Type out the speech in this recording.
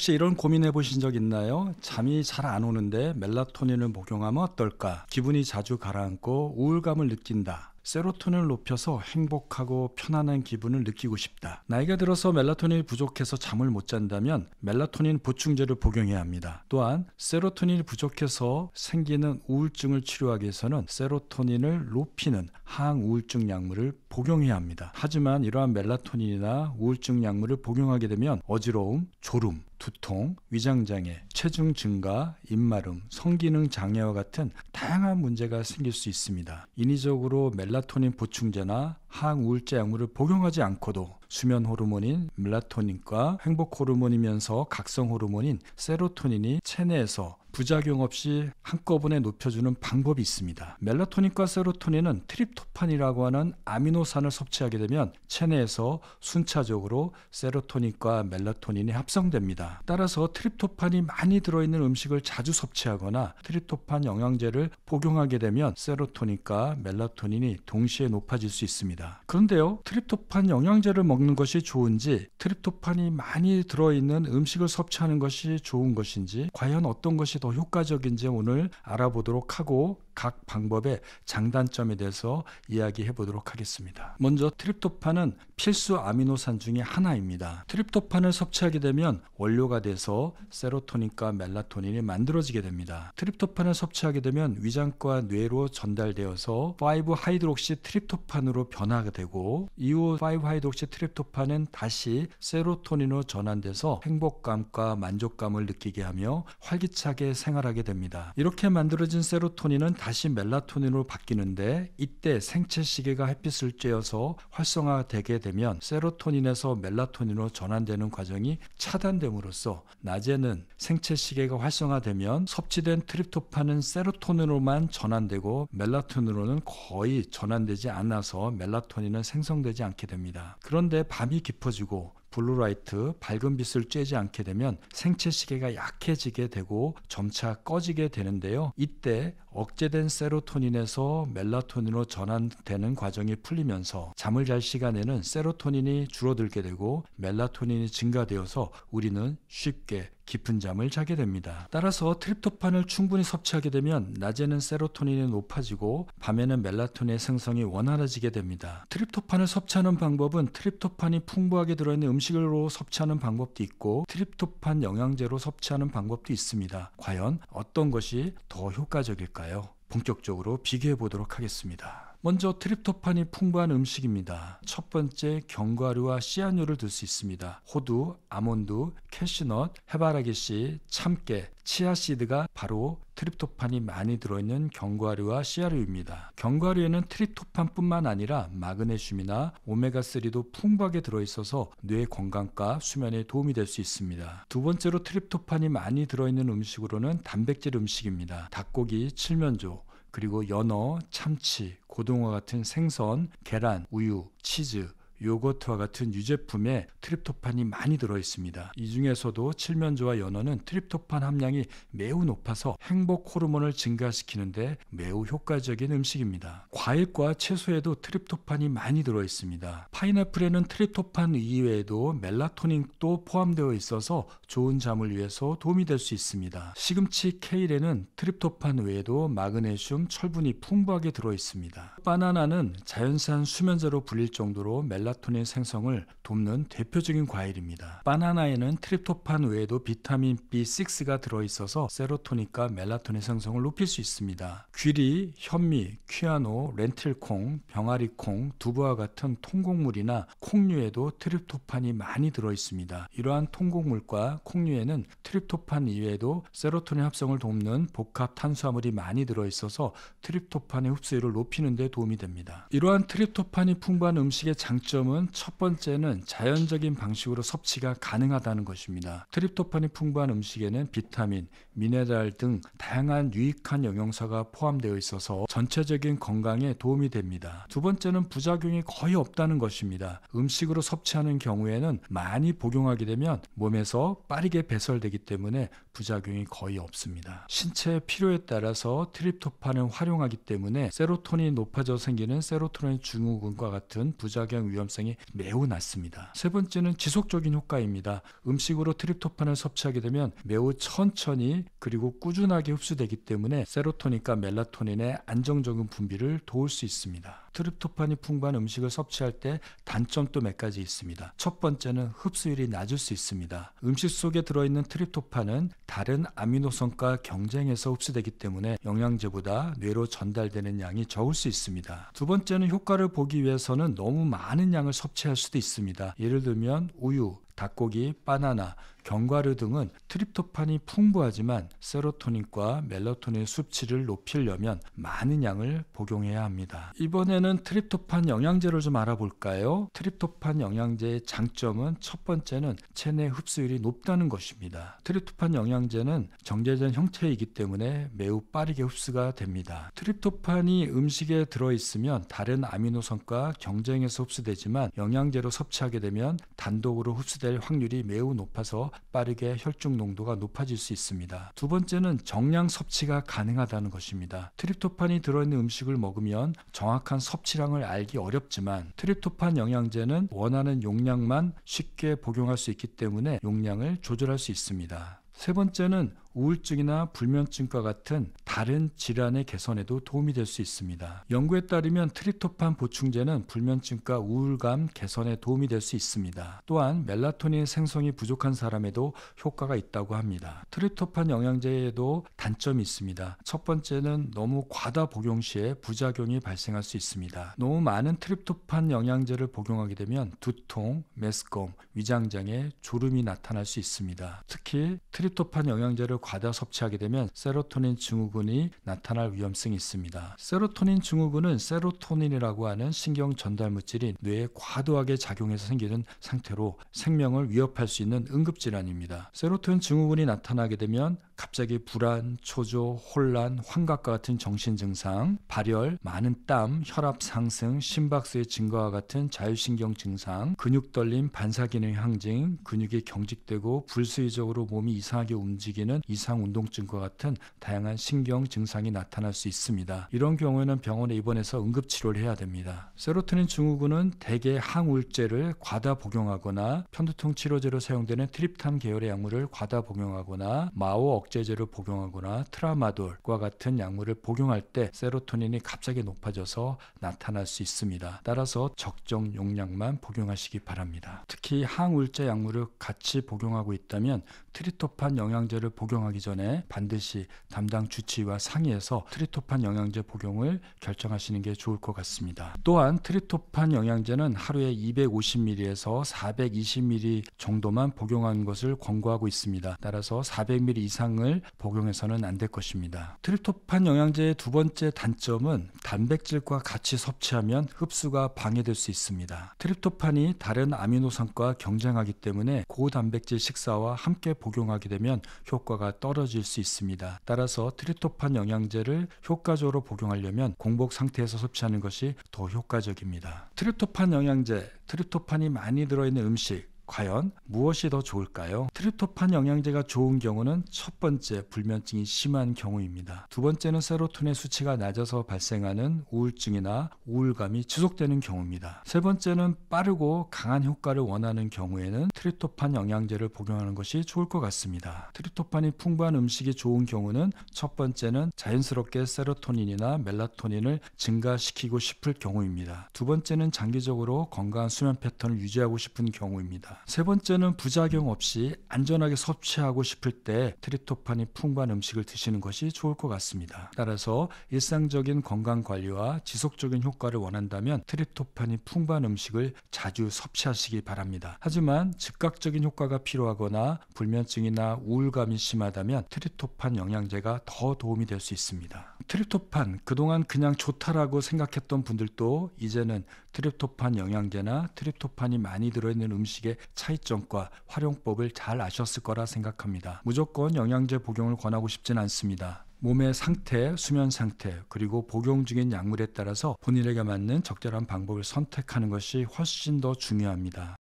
혹시 이런 고민해 보신 적 있나요? 잠이 잘 안 오는데 멜라토닌을 복용하면 어떨까? 기분이 자주 가라앉고 우울감을 느낀다. 세로토닌을 높여서 행복하고 편안한 기분을 느끼고 싶다. 나이가 들어서 멜라토닌이 부족해서 잠을 못 잔다면 멜라토닌 보충제를 복용해야 합니다. 또한 세로토닌이 부족해서 생기는 우울증을 치료하기 위해서는 세로토닌을 높이는 항우울증 약물을 복용해야 합니다. 하지만 이러한 멜라토닌이나 우울증 약물을 복용하게 되면 어지러움, 졸음, 두통, 위장장애, 체중 증가, 입마름, 성기능 장애와 같은 다양한 문제가 생길 수 있습니다. 인위적으로 멜라토닌 보충제나 항우울제 약물을 복용하지 않고도 수면 호르몬인 멜라토닌과 행복 호르몬이면서 각성 호르몬인 세로토닌이 체내에서 부작용 없이 한꺼번에 높여주는 방법이 있습니다. 멜라토닌과 세로토닌은 트립토판이라고 하는 아미노산을 섭취하게 되면 체내에서 순차적으로 세로토닌과 멜라토닌이 합성됩니다. 따라서 트립토판이 많이 들어있는 음식을 자주 섭취하거나 트립토판 영양제를 복용하게 되면 세로토닌과 멜라토닌이 동시에 높아질 수 있습니다. 그런데요, 트립토판 영양제를 먹는 것이 좋은지, 트립토판이 많이 들어있는 음식을 섭취하는 것이 좋은 것인지, 과연 어떤 것이 더 효과적인지 오늘 알아보도록 하고 각 방법의 장단점에 대해서 이야기해 보도록 하겠습니다. 먼저 트립토판은 필수 아미노산 중에 하나입니다. 트립토판을 섭취하게 되면 원료가 돼서 세로토닌과 멜라토닌이 만들어지게 됩니다. 트립토판을 섭취하게 되면 위장과 뇌로 전달되어서 5하이드록시 트립토판으로 변화가 되고 이후 5하이드록시 트립토판은 다시 세로토닌으로 전환돼서 행복감과 만족감을 느끼게 하며 활기차게 생활하게 됩니다. 이렇게 만들어진 세로토닌은 다시 멜라토닌으로 바뀌는데 이때 생체시계가 햇빛을 쬐어서 활성화되게 되면 세로토닌에서 멜라토닌으로 전환되는 과정이 차단됨으로써 낮에는 생체시계가 활성화되면 섭취된 트립토판은 세로토닌으로만 전환되고 멜라토닌으로는 거의 전환되지 않아서 멜라토닌은 생성되지 않게 됩니다. 그런데 밤이 깊어지고 블루라이트, 밝은 빛을 쬐지 않게 되면 생체시계가 약해지게 되고 점차 꺼지게 되는데요. 이때 억제된 세로토닌에서 멜라토닌으로 전환되는 과정이 풀리면서 잠을 잘 시간에는 세로토닌이 줄어들게 되고 멜라토닌이 증가되어서 우리는 쉽게 깊은 잠을 자게 됩니다. 따라서 트립토판을 충분히 섭취하게 되면 낮에는 세로토닌이 높아지고 밤에는 멜라토닌의 생성이 원활해지게 됩니다. 트립토판을 섭취하는 방법은 트립토판이 풍부하게 들어있는 음식으로 섭취하는 방법도 있고 트립토판 영양제로 섭취하는 방법도 있습니다. 과연 어떤 것이 더 효과적일까요? 본격적으로 비교해 보도록 하겠습니다. 먼저 트립토판이 풍부한 음식입니다. 첫 번째, 견과류와 씨앗류를 들 수 있습니다. 호두, 아몬드, 캐슈넛, 해바라기씨, 참깨, 치아씨드가 바로 트립토판이 많이 들어있는 견과류와 씨앗류입니다. 견과류에는 트립토판뿐만 아니라 마그네슘이나 오메가3도 풍부하게 들어있어서 뇌 건강과 수면에 도움이 될 수 있습니다. 두 번째로 트립토판이 많이 들어있는 음식으로는 단백질 음식입니다. 닭고기, 칠면조, 그리고 연어, 참치, 고등어 같은 생선, 계란, 우유, 치즈, 요거트와 같은 유제품에 트립토판이 많이 들어있습니다. 이 중에서도 칠면조와 연어는 트립토판 함량이 매우 높아서 행복 호르몬을 증가시키는데 매우 효과적인 음식입니다. 과일과 채소에도 트립토판이 많이 들어있습니다. 파인애플에는 트립토판 이외에도 멜라토닌도 포함되어 있어서 좋은 잠을 위해서 도움이 될 수 있습니다. 시금치, 케일에는 트립토판 외에도 마그네슘, 철분이 풍부하게 들어있습니다. 바나나는 자연산 수면제로 불릴 정도로 멜라토닌 생성을 돕는 대표적인 과일입니다. 바나나에는 트립토판 외에도 비타민 B6가 들어있어서 세로토닌과 멜라토닌 생성을 높일 수 있습니다. 귀리, 현미, 퀴아노, 렌틸콩, 병아리콩, 두부와 같은 통곡물이나 콩류에도 트립토판이 많이 들어있습니다. 이러한 통곡물과 콩류에는 트립토판 이외에도 세로토닌 합성을 돕는 복합 탄수화물이 많이 들어있어서 트립토판의 흡수율을 높이는 데 도움이 됩니다. 이러한 트립토판이 풍부한 음식의 장점은 첫 번째는 자연적인 방식으로 섭취가 가능하다는 것입니다. 트립토판이 풍부한 음식에는 비타민, 미네랄 등 다양한 유익한 영양소가 포함되어 있어서 전체적인 건강에 도움이 됩니다. 두 번째는 부작용이 거의 없다는 것입니다. 음식으로 섭취하는 경우에는 많이 복용하게 되면 몸에서 빠르게 배설되기 때문에 부작용이 거의 없습니다. 신체의 필요에 따라서 트립토판을 활용하기 때문에 세로토닌이 높아져 생기는 세로토닌 증후군과 같은 부작용 위험성이 매우 낮습니다. 세 번째는 지속적인 효과입니다. 음식으로 트립토판을 섭취하게 되면 매우 천천히 그리고 꾸준하게 흡수되기 때문에 세로토닌과 멜라토닌의 안정적인 분비를 도울 수 있습니다. 트립토판이 풍부한 음식을 섭취할 때 단점도 몇 가지 있습니다. 첫 번째는 흡수율이 낮을 수 있습니다. 음식 속에 들어있는 트립토판은 다른 아미노산과 경쟁해서 흡수되기 때문에 영양제보다 뇌로 전달되는 양이 적을 수 있습니다. 두 번째는 효과를 보기 위해서는 너무 많은 양을 섭취할 수도 있습니다. 예를 들면 우유, 닭고기, 바나나, 견과류 등은 트립토판이 풍부하지만 세로토닌과 멜라토닌 수치를 높이려면 많은 양을 복용해야 합니다. 이번에는 트립토판 영양제를 좀 알아볼까요? 트립토판 영양제의 장점은 첫 번째는 체내 흡수율이 높다는 것입니다. 트립토판 영양제는 정제된 형태이기 때문에 매우 빠르게 흡수가 됩니다. 트립토판이 음식에 들어있으면 다른 아미노산과 경쟁해서 흡수되지만 영양제로 섭취하게 되면 단독으로 흡수될 확률이 매우 높아서 빠르게 혈중 농도가 높아질 수 있습니다. 두 번째는 정량 섭취가 가능하다는 것입니다. 트립토판이 들어있는 음식을 먹으면 정확한 섭취량을 알기 어렵지만 트립토판 영양제는 원하는 용량만 쉽게 복용할 수 있기 때문에 용량을 조절할 수 있습니다. 세 번째는 우울증이나 불면증과 같은 다른 질환의 개선에도 도움이 될 수 있습니다. 연구에 따르면 트립토판 보충제는 불면증과 우울감 개선에 도움이 될 수 있습니다. 또한 멜라토닌 생성이 부족한 사람에도 효과가 있다고 합니다. 트립토판 영양제에도 단점이 있습니다. 첫 번째는 너무 과다 복용 시에 부작용이 발생할 수 있습니다. 너무 많은 트립토판 영양제를 복용하게 되면 두통, 메스꺼움, 위장장애, 졸음이 나타날 수 있습니다. 특히 트립토판 영양제를 과다 섭취하게 되면 세로토닌 증후군이 나타날 위험성이 있습니다. 세로토닌 증후군은 세로토닌이라고 하는 신경 전달 물질이 뇌에 과도하게 작용해서 생기는 상태로 생명을 위협할 수 있는 응급질환입니다. 세로토닌 증후군이 나타나게 되면 갑자기 불안, 초조, 혼란, 환각과 같은 정신 증상, 발열, 많은 땀, 혈압 상승, 심박수의 증가와 같은 자율신경 증상, 근육 떨림, 반사기능 항진, 근육이 경직되고 불수의적으로 몸이 이상하게 움직이는 이상 운동증과 같은 다양한 신경 증상이 나타날 수 있습니다. 이런 경우에는 병원에 입원해서 응급치료를 해야 됩니다. 세로토닌 증후군은 대개 항우울제를 과다 복용하거나 편두통 치료제로 사용되는 트립탄 계열의 약물을 과다 복용하거나 마오 억제제를 복용하거나 트라마돌과 같은 약물을 복용할 때 세로토닌이 갑자기 높아져서 나타날 수 있습니다. 따라서 적정 용량만 복용하시기 바랍니다. 특히 항우울제 약물을 같이 복용하고 있다면 트립토판 영양제를 복용하기 전에 반드시 담당 주치의와 상의해서 트립토판 영양제 복용을 결정하시는 게 좋을 것 같습니다. 또한 트립토판 영양제는 하루에 250ml에서 420ml 정도만 복용하는 것을 권고하고 있습니다. 따라서 400ml 이상을 복용해서는 안 될 것입니다. 트립토판 영양제의 두 번째 단점은 단백질과 같이 섭취하면 흡수가 방해될 수 있습니다. 트립토판이 다른 아미노산과 경쟁하기 때문에 고단백질 식사와 함께 복용하게 되면 효과가 떨어질 수 있습니다. 따라서 트립토판 영양제를 효과적으로 복용하려면 공복 상태에서 섭취하는 것이 더 효과적입니다. 트립토판 영양제, 트립토판이 많이 들어있는 음식, 과연 무엇이 더 좋을까요? 트립토판 영양제가 좋은 경우는 첫 번째, 불면증이 심한 경우입니다. 두 번째는 세로토닌 수치가 낮아서 발생하는 우울증이나 우울감이 지속되는 경우입니다. 세 번째는 빠르고 강한 효과를 원하는 경우에는 트립토판 영양제를 복용하는 것이 좋을 것 같습니다. 트립토판이 풍부한 음식이 좋은 경우는 첫 번째는 자연스럽게 세로토닌이나 멜라토닌을 증가시키고 싶을 경우입니다. 두 번째는 장기적으로 건강한 수면 패턴을 유지하고 싶은 경우입니다. 세 번째는 부작용 없이 안전하게 섭취하고 싶을 때 트립토판이 풍부한 음식을 드시는 것이 좋을 것 같습니다. 따라서 일상적인 건강관리와 지속적인 효과를 원한다면 트립토판이 풍부한 음식을 자주 섭취하시기 바랍니다. 하지만 즉각적인 효과가 필요하거나 불면증이나 우울감이 심하다면 트립토판 영양제가 더 도움이 될 수 있습니다. 트립토판, 그동안 그냥 좋다라고 생각했던 분들도 이제는 트립토판 영양제나 트립토판이 많이 들어있는 음식의 차이점과 활용법을 잘 아셨을 거라 생각합니다. 무조건 영양제 복용을 권하고 싶진 않습니다. 몸의 상태, 수면 상태, 그리고 복용 중인 약물에 따라서 본인에게 맞는 적절한 방법을 선택하는 것이 훨씬 더 중요합니다.